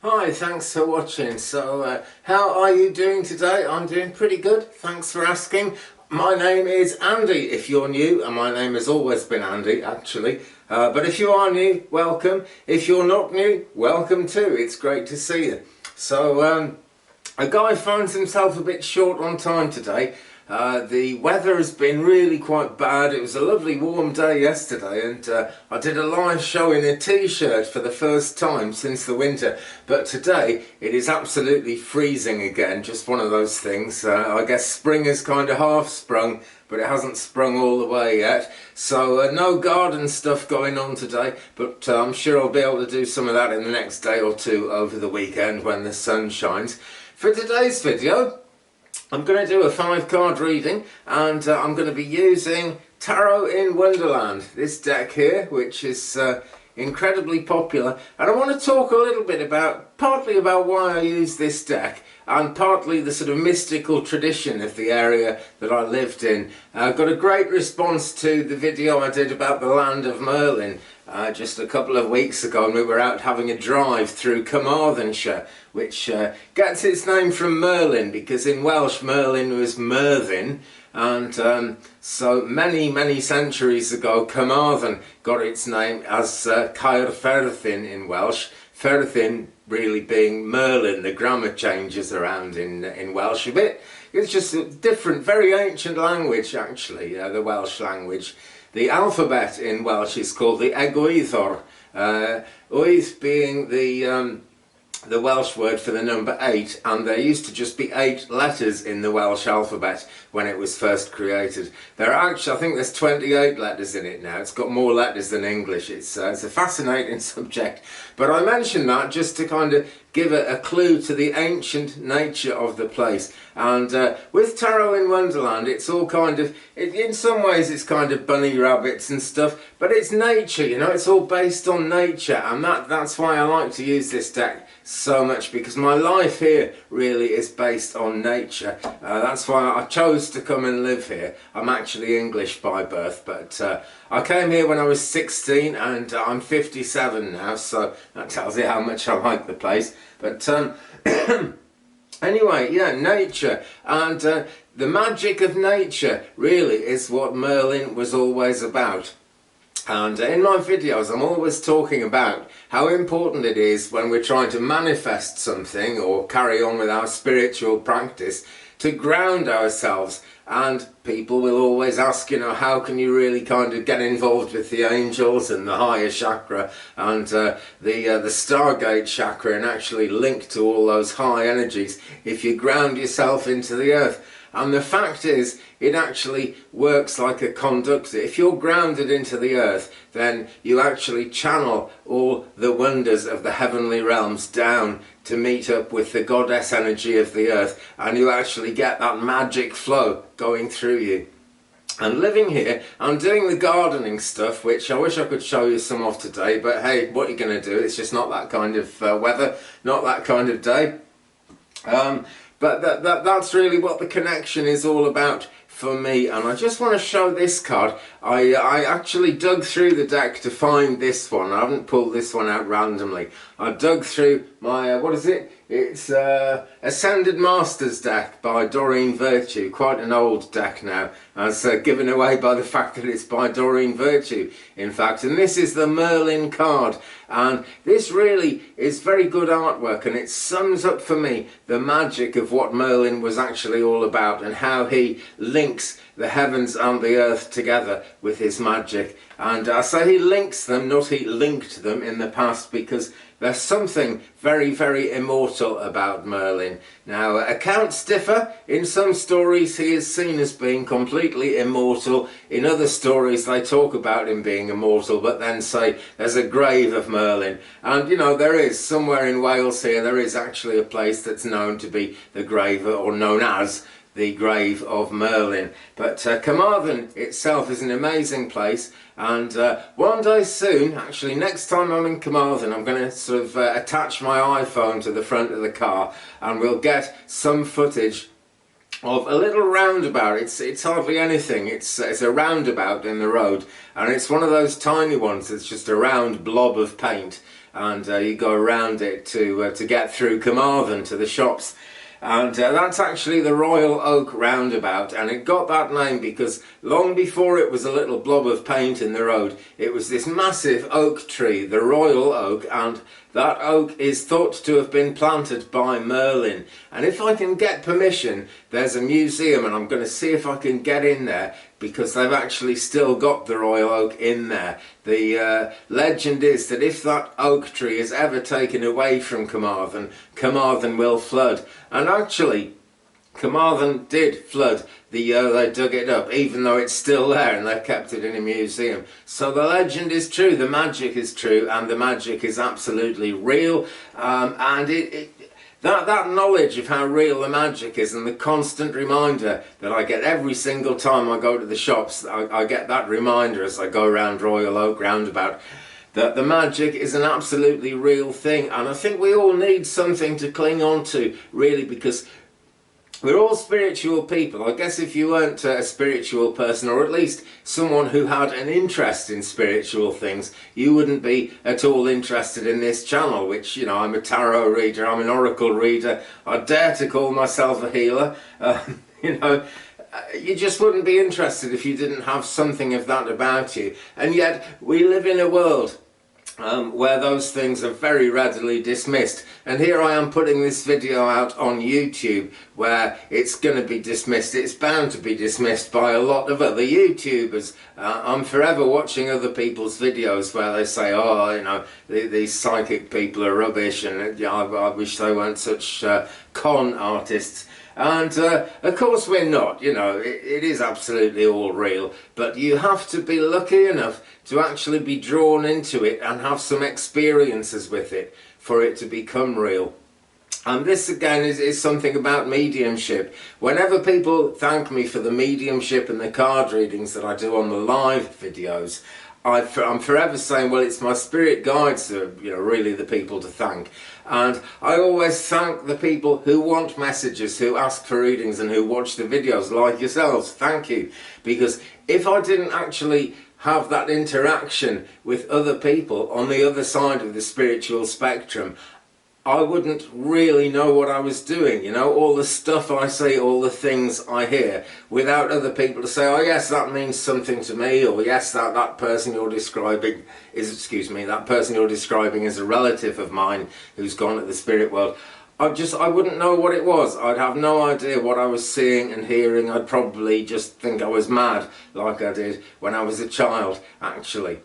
Hi, thanks for watching. How are you doing today? I'm doing pretty good, thanks for asking. My name is Andy if you're new, and my name has always been Andy actually. But if you are new, welcome. If you're not new, welcome too. It's great to see you. A guy finds himself a bit short on time today. The weather has been really quite bad. It was a lovely warm day yesterday, and I did a live show in a t-shirt for the first time since the winter, but today it is absolutely freezing again. Just one of those things. I guess spring is kind of half sprung, but it hasn't sprung all the way yet. No garden stuff going on today, but I'm sure I'll be able to do some of that in the next day or two over the weekend when the sun shines. For today's video, I'm going to do a 5-card reading, and I'm going to be using Tarot in Wonderland, this deck here, which is incredibly popular. And I want to talk a little bit partly about why I use this deck, and partly the sort of mystical tradition of the area that I lived in. I got a great response to the video I did about the land of Merlin just a couple of weeks ago, and we were out having a drive through Carmarthenshire, which gets its name from Merlin, because in Welsh Merlin was Mervyn, and so many centuries ago Carmarthen got its name as CLAIRVOYANCE in Welsh. Ferthin really being Merlin. The grammar changes around in Welsh a bit. It's just a different, very ancient language actually, the Welsh language. The alphabet in Welsh is called the egwyddor, wyth being the Welsh word for the number 8, and there used to just be 8 letters in the Welsh alphabet when it was first created. There are actually, I think there's 28 letters in it now. It's got more letters than English. It's a fascinating subject, but I mention that just to kind of give a clue to the ancient nature of the place. And with Tarot in Wonderland, it's all kind of, in some ways it's kind of bunny rabbits and stuff, but it's nature, you know, it's all based on nature, and that's why I like to use this deck so much, because my life here really is based on nature. That's why I chose to come and live here. I'm actually English by birth, but I came here when I was 16, and I'm 57 now, so that tells you how much I like the place. But anyway, yeah, nature, and the magic of nature really is what Merlin was always about. And in my videos I'm always talking about how important it is when we're trying to manifest something or carry on with our spiritual practice to ground ourselves. And people will always ask, you know, how can you really kind of get involved with the angels and the higher chakra and the Stargate chakra and actually link to all those high energies if you ground yourself into the earth? And the fact is, it actually works like a conductor. If you're grounded into the earth, then you actually channel all the wonders of the heavenly realms down to meet up with the goddess energy of the earth, and you actually get that magic flow going through you. And living here, I'm doing the gardening stuff, which I wish I could show you some of today, but hey, what are you going to do? It's just not that kind of weather, not that kind of day. But that's really what the connection is all about for me. And I just want to show this card. I actually dug through the deck to find this one. I haven't pulled this one out randomly. I dug through my, what is it? It's Ascended Masters deck by Doreen Virtue. Quite an old deck now, as given away by the fact that it's by Doreen Virtue, in fact. And this is the Merlin card. And this really is very good artwork, and it sums up for me the magic of what Merlin was actually all about and how he links the heavens and the earth together with his magic. And I say he links them, not he linked them in the past, because there's something very immortal about Merlin. Now, accounts differ. In some stories he is seen as being completely immortal. In other stories they talk about him being immortal, but then say there's a grave of Merlin. And you know, there is, somewhere in Wales here, there is actually a place that's known to be the grave, or known as the grave of Merlin. But Carmarthen itself is an amazing place, and one day soon, actually next time I'm in Carmarthen, I'm going to sort of attach my iPhone to the front of the car, and we'll get some footage of a little roundabout. It's hardly anything. It's a roundabout in the road, and it's one of those tiny ones. It's just a round blob of paint. and you go around it to get through Carmarthen to the shops. And that's actually the Royal Oak Roundabout, and it got that name because long before it was a little blob of paint in the road, it was this massive oak tree, the Royal Oak, and that oak is thought to have been planted by Merlin. And if I can get permission, there's a museum, and I'm going to see if I can get in there, because they've actually still got the Royal Oak in there. The legend is that if that oak tree is ever taken away from Carmarthen, Carmarthen will flood. And actually, Carmarthen did flood the year they dug it up, even though it's still there and they've kept it in a museum. So the legend is true, the magic is true, and the magic is absolutely real. And that knowledge of how real the magic is, and the constant reminder that I get every single time I go to the shops, I get that reminder as I go around Royal Oak Roundabout, that the magic is an absolutely real thing. And I think we all need something to cling on to, really, because we're all spiritual people. I guess if you weren't a spiritual person, or at least someone who had an interest in spiritual things, you wouldn't be at all interested in this channel, which, you know, I'm a tarot reader, I'm an oracle reader, I dare to call myself a healer. You know, you just wouldn't be interested if you didn't have something of that about you. And yet we live in a world where those things are very readily dismissed, and here I am putting this video out on YouTube where it's going to be dismissed. It's bound to be dismissed by a lot of other YouTubers. I'm forever watching other people's videos where they say, oh, you know, these psychic people are rubbish, and I wish they weren't such con artists. And of course we're not, you know, it is absolutely all real, but you have to be lucky enough to actually be drawn into it and have some experiences with it for it to become real. And this again is something about mediumship. Whenever people thank me for the mediumship and the card readings that I do on the live videos, I'm forever saying, well, it's my spirit guides who are, you know, really the people to thank. And I always thank the people who want messages, who ask for readings, and who watch the videos, like yourselves. Thank you. Because if I didn't actually have that interaction with other people on the other side of the spiritual spectrum, I wouldn't really know what I was doing, you know, all the stuff I say, all the things I hear, without other people to say, oh yes, that means something to me, or yes, that person you're describing is, excuse me, that person you're describing is a relative of mine who's gone to the spirit world. I wouldn't know what it was. I'd have no idea what I was seeing and hearing. I'd probably just think I was mad, like I did when I was a child, actually.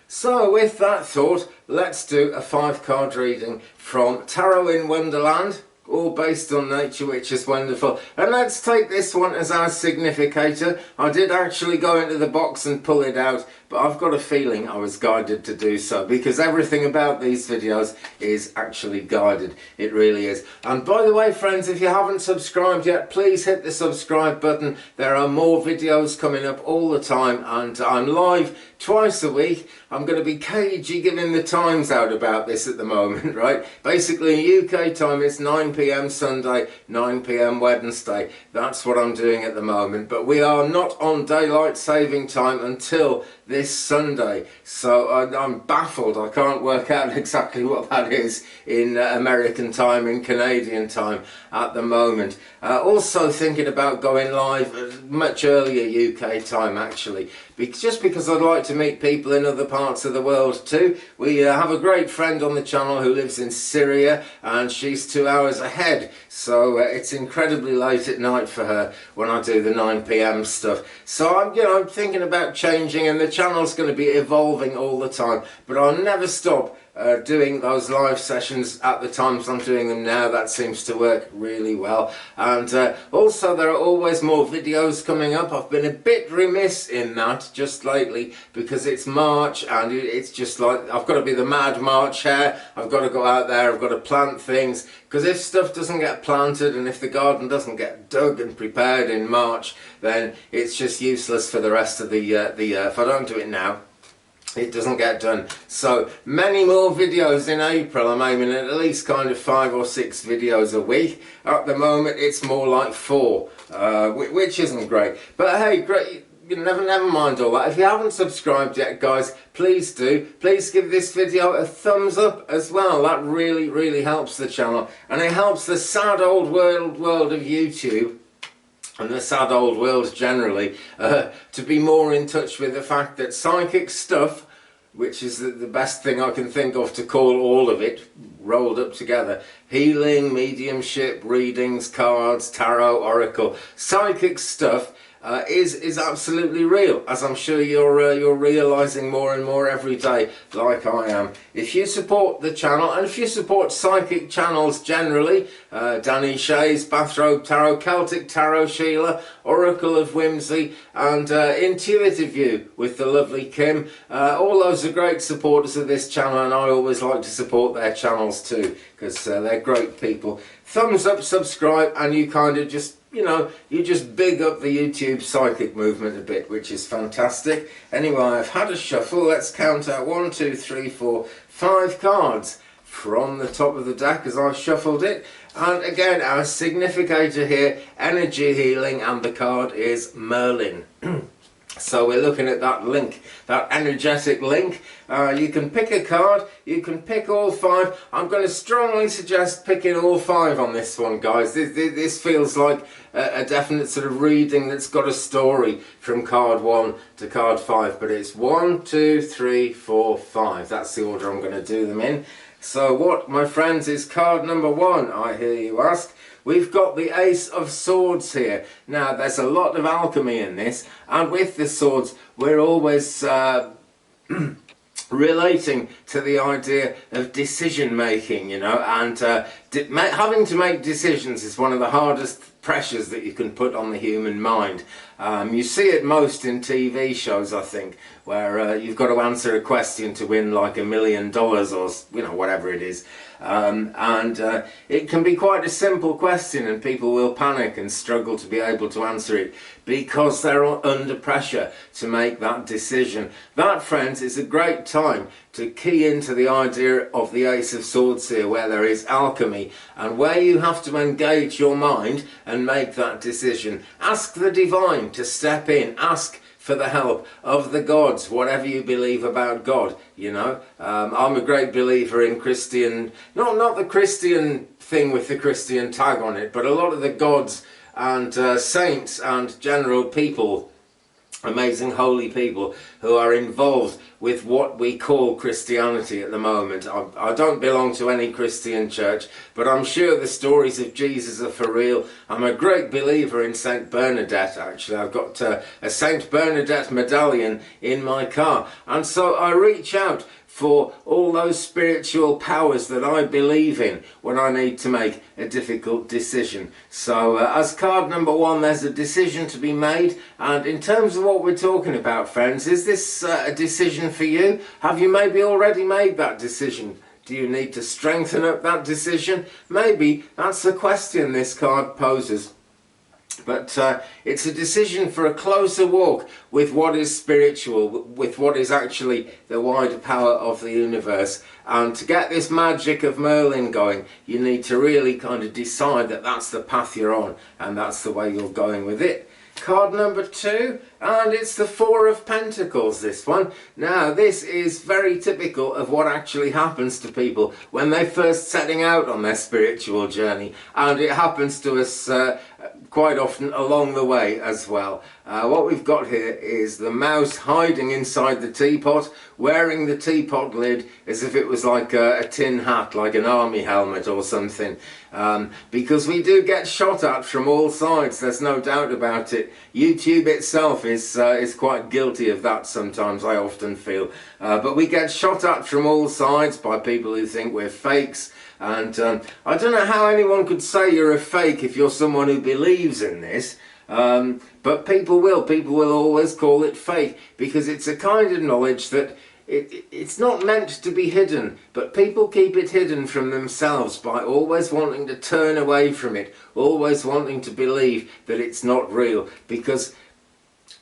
So with that thought, let's do a 5-card reading from Tarot in Wonderland, all based on nature, which is wonderful. And let's take this one as our significator. I did actually go into the box and pull it out, but I've got a feeling I was guided to do so, because everything about these videos is actually guided. It really is. And by the way, friends, if you haven't subscribed yet, please hit the subscribe button. There are more videos coming up all the time, and I'm live twice a week. I'm going to be cagey giving the times out about this at the moment, right? Basically, in UK time, it's 9 PM Sunday, 9 PM Wednesday. That's what I'm doing at the moment. But we are not on daylight saving time until this Sunday. So I'm baffled. I can't work out exactly what that is in American time, in Canadian time at the moment. Also thinking about going live much earlier UK time, actually. Just because I'd like to meet people in other parts of the world too. We have a great friend on the channel who lives in Syria, and she's 2 hours ahead, so it's incredibly late at night for her when I do the 9 PM stuff. So I'm thinking about changing, and the channel's going to be evolving all the time, but I'll never stop doing those live sessions at the times I'm doing them now. That seems to work really well. And also there are always more videos coming up. I've been a bit remiss in that just lately because it's March, and it's just like I've got to be the mad March hare. I've got to go out there, I've got to plant things, because if stuff doesn't get planted and if the garden doesn't get dug and prepared in March, then it's just useless for the rest of the year if I don't do it now. it doesn't get done. So many more videos in April. I'm aiming at least kind of 5 or 6 videos a week. At the moment it's more like 4, which isn't great, but hey, great. Never mind all that. If you haven't subscribed yet, guys, please do. Please give this video a thumbs up as well. That really helps the channel, and it helps the sad old world of YouTube and the sad old world generally to be more in touch with the fact that psychic stuff, which is the best thing I can think of to call all of it rolled up together, healing, mediumship, readings, cards, tarot, oracle, psychic stuff, is absolutely real, as I'm sure you're realising more and more every day, like I am. If you support the channel, and if you support psychic channels generally, Danny Shay's Bathrobe Tarot, Celtic Tarot Sheila, Oracle of Whimsy, and Intuitive View with the lovely Kim, all those are great supporters of this channel, and I always like to support their channels too, because they're great people. Thumbs up, subscribe, and you kind of just, you just big up the YouTube psychic movement a bit, which is fantastic. Anyway, I've had a shuffle. Let's count out 1, 2, 3, 4, 5 cards from the top of the deck as I shuffled it. And again, our significator here, energy healing, and the card is Merlin. So we're looking at that link, that energetic link. You can pick a card, you can pick all 5. I'm going to strongly suggest picking all 5 on this one, guys. This feels like a definite sort of reading that's got a story from card 1 to card 5. But it's 1, 2, 3, 4, 5. That's the order I'm going to do them in. So what, my friends, is card number 1, I hear you ask? We've got the Ace of Swords here. Now, there's a lot of alchemy in this, and with the swords, we're always relating to the idea of decision making, and having to make decisions is one of the hardest pressures that you can put on the human mind. You see it most in TV shows, I think, where you've got to answer a question to win like $1 million or whatever it is. It can be quite a simple question, and people will panic and struggle to be able to answer it because they're under pressure to make that decision. That, friends, is a great time to key into the idea of the Ace of Swords here, where there is alchemy and where you have to engage your mind and make that decision. Ask the divine to step in. Ask for the help of the gods, whatever you believe about God, I'm a great believer in Christian, not the Christian thing with the Christian tag on it, but a lot of the gods and saints and general people, amazing holy people who are involved with what we call Christianity at the moment. I don't belong to any Christian church, but I'm sure the stories of Jesus are for real. I'm a great believer in Saint Bernadette, actually. I've got a Saint Bernadette medallion in my car, and so I reach out for all those spiritual powers that I believe in when I need to make a difficult decision. So as card number 1, there's a decision to be made, and in terms of what we're talking about, friends, is this a decision for you? Have you maybe already made that decision? Do you need to strengthen up that decision? Maybe that's the question this card poses. But it's a decision for a closer walk with what is spiritual, with what is actually the wider power of the universe. And to get this magic of Merlin going, you need to really kind of decide that that's the path you're on, and that's the way you're going with it. Card number 2, and it's the 4 of Pentacles, this one. Now, this is very typical of what actually happens to people when they're first setting out on their spiritual journey, and it happens to us quite often along the way as well. What we've got here is the mouse hiding inside the teapot, wearing the teapot lid as if it was like a tin hat, like an army helmet or something. Because we do get shot at from all sides, there's no doubt about it. YouTube itself is quite guilty of that sometimes, I often feel. But we get shot at from all sides by people who think we're fakes. And I don't know how anyone could say you're a fake if you're someone who believes in this. But people will always call it fake, because it's a kind of knowledge that it's not meant to be hidden, but people keep it hidden from themselves by always wanting to turn away from it, always wanting to believe that it's not real, because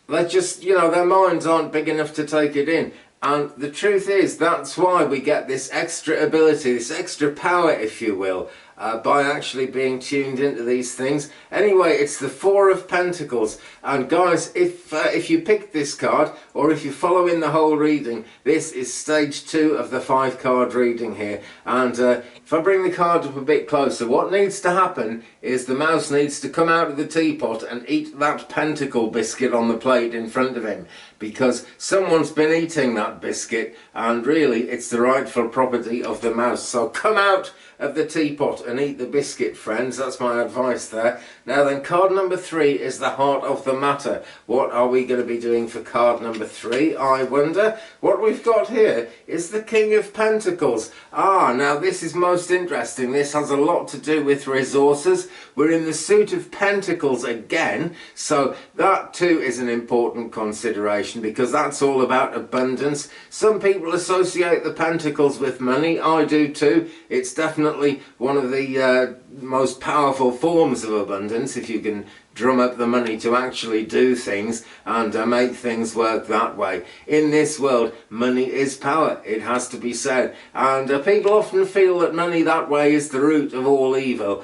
they just, their minds aren't big enough to take it in. And the truth is, that's why we get this extra ability, this extra power, if you will, by actually being tuned into these things. Anyway, it's the Four of Pentacles. And guys, if you pick this card, or if you follow in the whole reading, this is stage 2 of the 5-card reading here. And if I bring the card up a bit closer, what needs to happen is the mouse needs to come out of the teapot and eat that pentacle biscuit on the plate in front of him, because someone's been eating that biscuit, and really it's the rightful property of the mouse. So come out of the teapot and eat the biscuit, friends. That's my advice there. Now then, card number 3 is the heart of the matter. What are we going to be doing for card number 3, I wonder? What we've got here is the King of Pentacles. Now this is most interesting. This has a lot to do with resources. We're in the suit of Pentacles again, so that too is an important consideration, because that's all about abundance. Some people associate the Pentacles with money. I do too. It's definitely one of the most powerful forms of abundance, if you can drum up the money to actually do things and make things work that way. In this world, money is power, it has to be said, and people often feel that money that way is the root of all evil.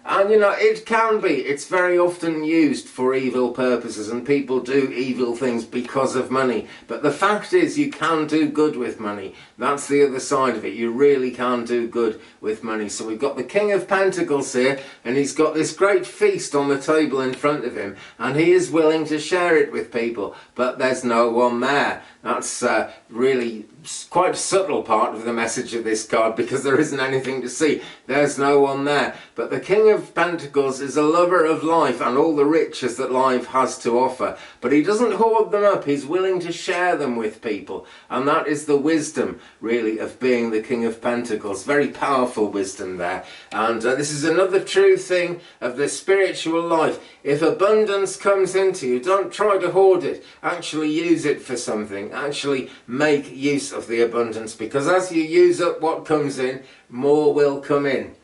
And you know, it can be. It's very often used for evil purposes, and people do evil things because of money. But the fact is, you can do good with money. That's the other side of it. You really can do good with money. So we've got the King of Pentacles here, and he's got this great feast on the table in front of him, and he is willing to share it with people, but there's no one there. That's really quite a subtle part of the message of this card, because there isn't anything to see. There's no one there. But the King of Pentacles is a lover of life and all the riches that life has to offer. But he doesn't hoard them up. He's willing to share them with people. And that is the wisdom, really, of being the King of Pentacles. Very powerful wisdom there. And this is another true thing of the spiritual life. If abundance comes into you, don't try to hoard it. Actually use it for something. Actually make use of the abundance, because as you use up what comes in, more will come in.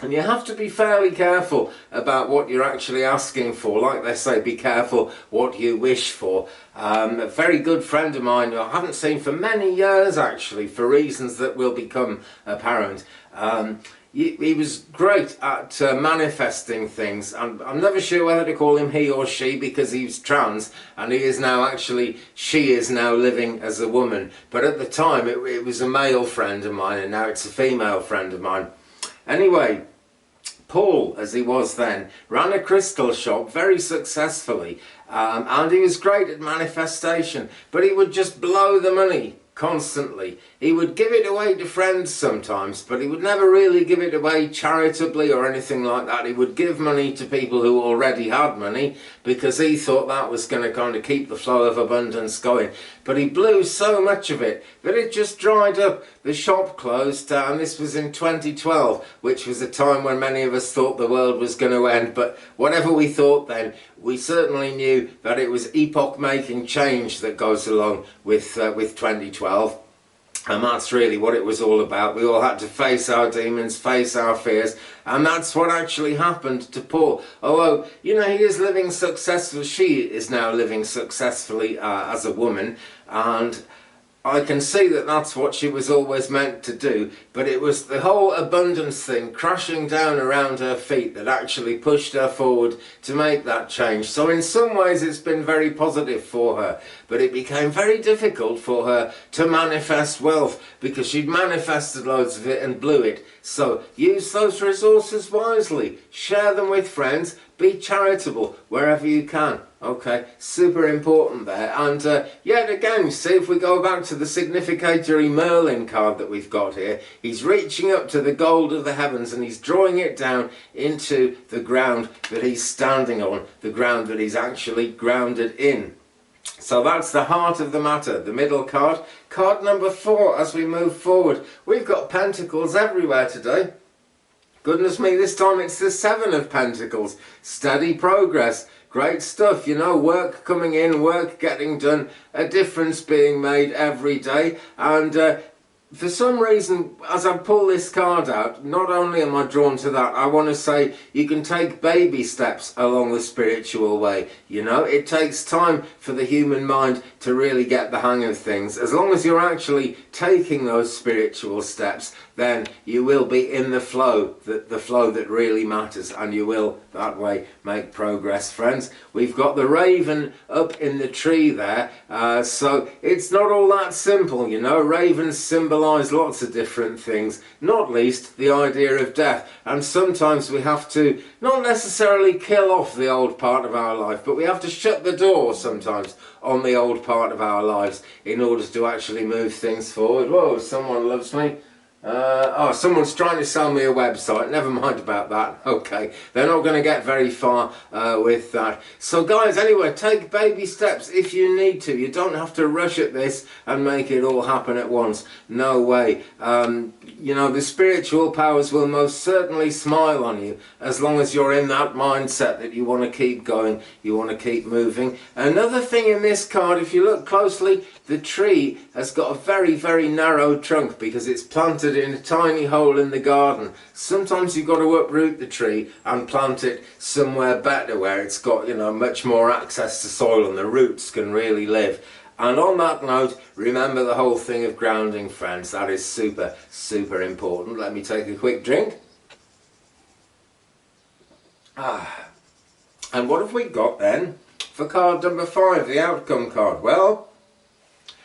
And you have to be fairly careful about what you're actually asking for. Like they say, be careful what you wish for. A very good friend of mine, who I haven't seen for many years actually, for reasons that will become apparent, he was great at manifesting things, and I'm never sure whether to call him he or she, because he's trans, and he is now actually, she is now living as a woman. But at the time it was a male friend of mine, and now it's a female friend of mine. Anyway, Paul, as he was then, ran a crystal shop very successfully, and he was great at manifestation, but he would just blow the money constantly. He would give it away to friends sometimes, but he would never really give it away charitably or anything like that. He would give money to people who already had money, because he thought that was going to kind of keep the flow of abundance going. But he blew so much of it that it just dried up. The shop closed, and this was in 2012, which was a time when many of us thought the world was going to end. But whatever we thought then, we certainly knew that it was epoch-making change that goes along with 2012. And that's really what it was all about. We all had to face our demons, face our fears, and that's what actually happened to Paul. Although, you know, he is living successfully, she is now living successfully as a woman, and I can see that that's what she was always meant to do, but it was the whole abundance thing crashing down around her feet that actually pushed her forward to make that change. So in some ways it's been very positive for her, but it became very difficult for her to manifest wealth, because she'd manifested loads of it and blew it. So use those resources wisely, share them with friends, be charitable wherever you can. Okay, super important there. And yet again, see, if we go back to the significatory Merlin card that we've got here, he's reaching up to the gold of the heavens, and he's drawing it down into the ground that he's standing on, the ground that he's actually grounded in. So that's the heart of the matter, the middle card. Card number 4, as we move forward. We've got pentacles everywhere today. Goodness me, this time it's the 7 of Pentacles. Steady progress. Great stuff, you know, work coming in, work getting done, a difference being made every day. And for some reason, as I pull this card out, not only am I drawn to that, I want to say you can take baby steps along the spiritual way. You know, it takes time for the human mind to really get the hang of things. As long as you're actually taking those spiritual steps, then you will be in the flow that really matters, and you will that way make progress, friends. We've got the raven up in the tree there, so it's not all that simple, you know. Ravens symbolize lots of different things, not least the idea of death, and sometimes we have to not necessarily kill off the old part of our life, but we have to shut the door sometimes on the old part of our lives in order to actually move things forward. Whoa, someone loves me. Oh, someone's trying to sell me a website. Never mind about that. Okay, they're not going to get very far with that. So guys, anyway, take baby steps if you need to. You don't have to rush at this and make it all happen at once. No way. You know, the spiritual powers will most certainly smile on you as long as you're in that mindset that you want to keep going, you want to keep moving. Another thing in this card, if you look closely, the tree has got a very, very narrow trunk because it's planted in a tiny hole in the garden. Sometimes you've got to uproot the tree and plant it somewhere better where it's got, you know, much more access to soil and the roots can really live. And on that note, remember the whole thing of grounding, friends. That is super, super important. Let me take a quick drink. And what have we got then for card number 5, the outcome card? Well,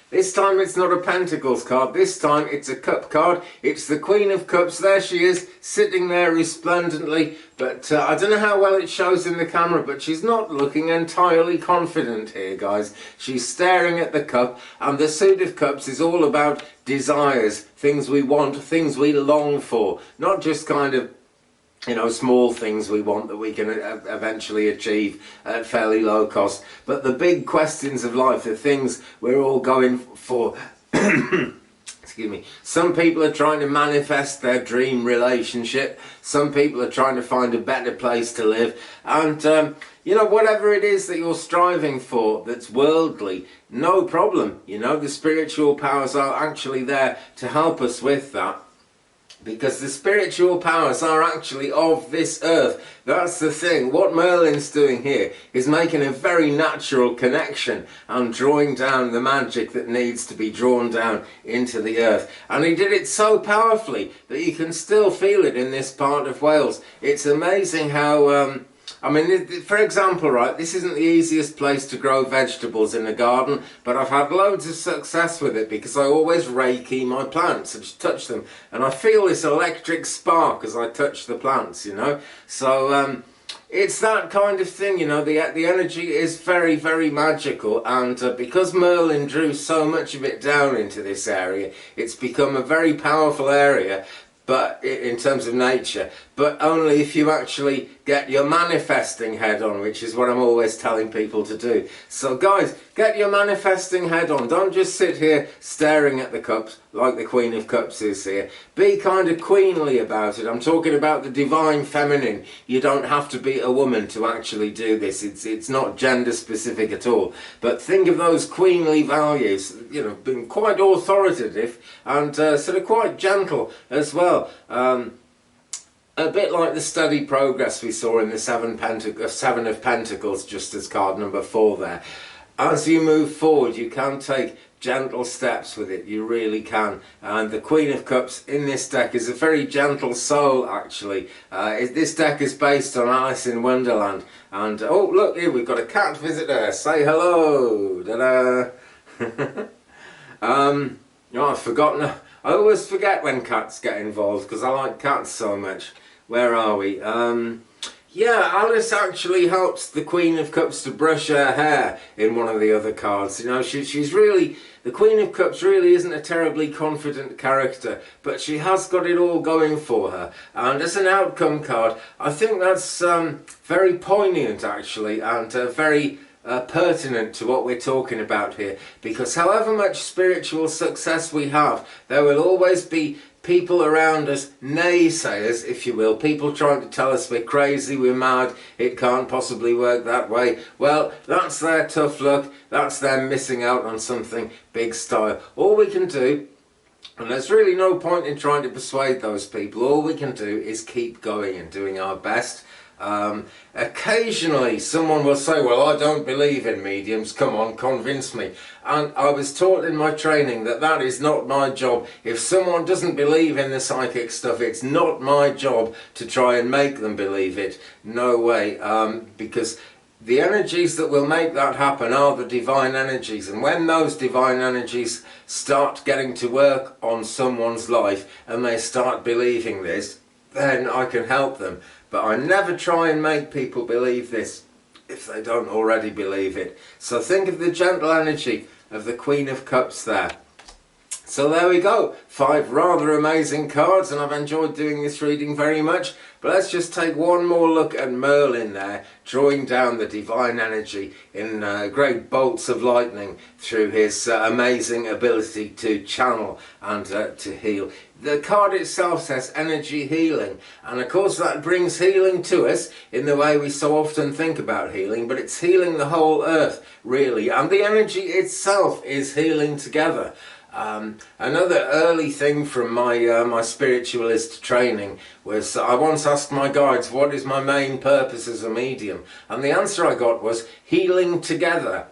this time it's not a Pentacles card, this time it's a Cup card. It's the Queen of Cups. There she is, sitting there resplendently, but I don't know how well it shows in the camera, but she's not looking entirely confident here, guys. She's staring at the cup, and the Suit of Cups is all about desires, things we want, things we long for, not just kind of, you know, small things we want that we can eventually achieve at fairly low cost. But the big questions of life, the things we're all going for. Excuse me. Some people are trying to manifest their dream relationship. Some people are trying to find a better place to live. And, you know, whatever it is that you're striving for that's worldly, no problem. You know, the spiritual powers are actually there to help us with that. Because the spiritual powers are actually of this earth. That's the thing. What Merlin's doing here is making a very natural connection and drawing down the magic that needs to be drawn down into the earth. And he did it so powerfully that you can still feel it in this part of Wales. It's amazing how... I mean, for example, right, this isn't the easiest place to grow vegetables in a garden, but I've had loads of success with it because I always Reiki my plants and just touch them. And I feel this electric spark as I touch the plants, you know. So it's that kind of thing, you know, the energy is very, very magical. And because Merlin drew so much of it down into this area, it's become a very powerful area. But in terms of nature, but only if you actually get your manifesting head on, which is what I'm always telling people to do. So guys, get your manifesting head on. Don't just sit here staring at the cups like the Queen of Cups is here. Be kind of queenly about it. I'm talking about the divine feminine. You don't have to be a woman to actually do this. It's not gender specific at all. But think of those queenly values, you know, being quite authoritative and sort of quite gentle as well. A bit like the steady progress we saw in the Seven of Pentacles, just as card number 4 there. As you move forward, you can take gentle steps with it, you really can. And the Queen of Cups in this deck is a very gentle soul, actually. This deck is based on Alice in Wonderland. And, oh, look, here we've got a cat visitor. Say hello. Ta-da. Oh, I've forgotten. I always forget when cats get involved because I like cats so much. Where are we? Yeah, Alice actually helps the Queen of Cups to brush her hair in one of the other cards. You know, she's really... The Queen of Cups really isn't a terribly confident character, but she has got it all going for her. And as an outcome card, I think that's very poignant, actually, and very... pertinent to what we're talking about here, because however much spiritual success we have, there will always be people around us, naysayers if you will, people trying to tell us we're crazy, we're mad, it can't possibly work that way. Well, that's their tough luck, that's them missing out on something big style. All we can do And there's really no point in trying to persuade those people. All we can do is keep going and doing our best. Occasionally someone will say, well, I don't believe in mediums, come on, convince me. And I was taught in my training that that is not my job. If someone doesn't believe in the psychic stuff, it's not my job to try and make them believe it. No way, because the energies that will make that happen are the divine energies, and when those divine energies start getting to work on someone's life and they start believing this, then I can help them. But I never try and make people believe this if they don't already believe it. So think of the gentle energy of the Queen of Cups there. So there we go, 5 rather amazing cards, and I've enjoyed doing this reading very much. But let's just take one more look at Merlin there, drawing down the divine energy in great bolts of lightning through his amazing ability to channel and to heal. The card itself says energy healing, and of course that brings healing to us in the way we so often think about healing, but it's healing the whole earth really, and the energy itself is healing together. Another early thing from my my spiritualist training was I once asked my guides, what is my main purpose as a medium? And the answer I got was healing together.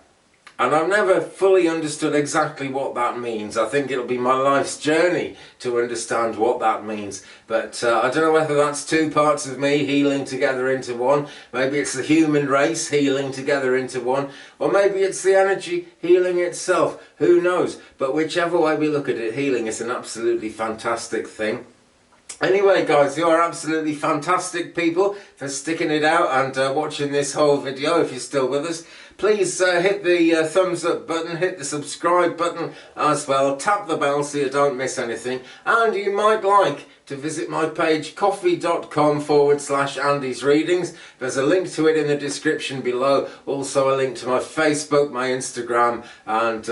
And I've never fully understood exactly what that means. I think it'll be my life's journey to understand what that means. But I don't know whether that's 2 parts of me healing together into one. Maybe it's the human race healing together into one. Or maybe it's the energy healing itself. Who knows? But whichever way we look at it, healing is an absolutely fantastic thing. Anyway guys, you are absolutely fantastic people for sticking it out and watching this whole video. If you're still with us, please hit the thumbs up button, hit the subscribe button as well, tap the bell so you don't miss anything, and you might like to visit my page coffee.com/Andy's Readings. There's a link to it in the description below, also a link to my Facebook, my Instagram, and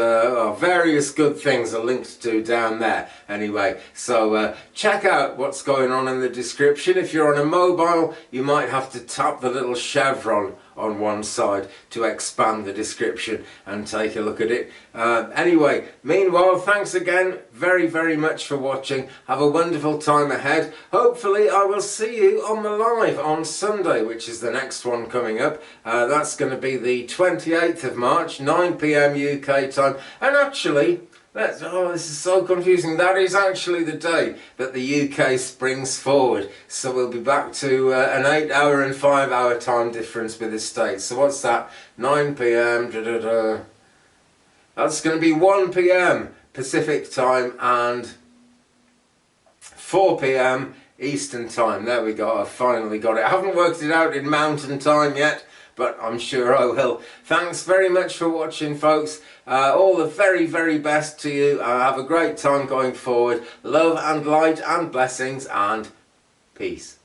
various good things are linked to down there anyway. So check out what's going on in the description. If you're on a mobile, you might have to tap the little chevron on one side to expand the description and take a look at it. Anyway, meanwhile, thanks again very much for watching. Have a wonderful time ahead. Hopefully I will see you on the live on Sunday, which is the next one coming up. That's going to be the 28th of March, 9 PM UK time. And actually, this is so confusing. That is actually the day that the UK springs forward. So we'll be back to an 8-hour and 5-hour time difference with the States. So what's that? 9 PM. That's going to be 1 PM Pacific time and 4 PM Eastern time. There we go. I finally got it. I haven't worked it out in mountain time yet, but I'm sure I will. Thanks very much for watching, folks. All the very best to you. Have a great time going forward. Love and light and blessings and peace.